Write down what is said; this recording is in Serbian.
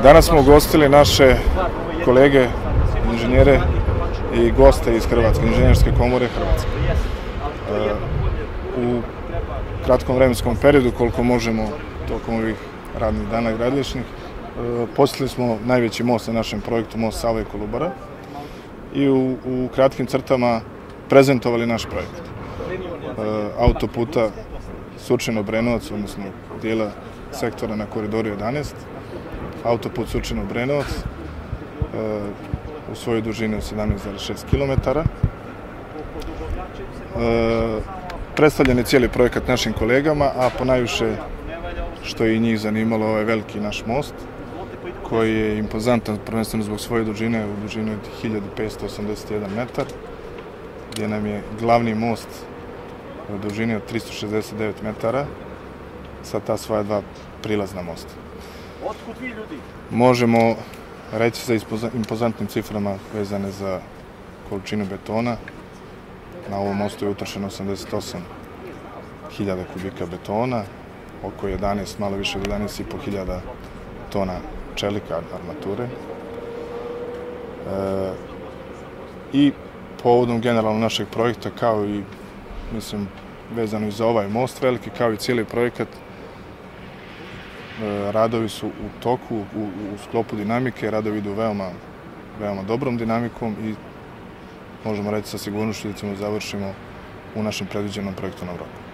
Danas smo ugostili naše kolege, inženjere i goste iz Hrvatske, Inženjerske komore Hrvatske. U kratkom vremenskom periodu, koliko možemo tokom ovih radnih dana gradilišnih, posjetili smo najveći most na našem projektu, most Save i Kolubara, i u kratkim crtama prezentovali naš projekt autoputa Surčin-Obrenovac, odnosno dijela sektora na koridoru 11, autoput Surčin-Obrenovac u svojoj dužini od 17,6 km. Predstavljen je cijeli projekat našim kolegama, a ponajviše što je i njih zanimalo, ovaj veliki naš most, koji je impozantan prvenstveno zbog svoje dužine, u dužini od 1581 metar, gdje nam je glavni most u dužini od 369 metara sa ta svoja dva prilazna mosta. Možemo reći sa impozantnim ciframa vezane za količinu betona. Na ovom mostu je utrošeno 88.000 kubika betona, oko 11, malo više od 11.500 tona čelika armature. I povodom generalno našeg projekta, kao i, mislim, vezano i za ovaj most veliki, kao i cijeli projekat, radovi su u toku, u sklopu dinamike, radovi idu veoma dobrom dinamikom i možemo reći sa sigurnošću da ćemo završimo u našem predviđenom projektovnom roku.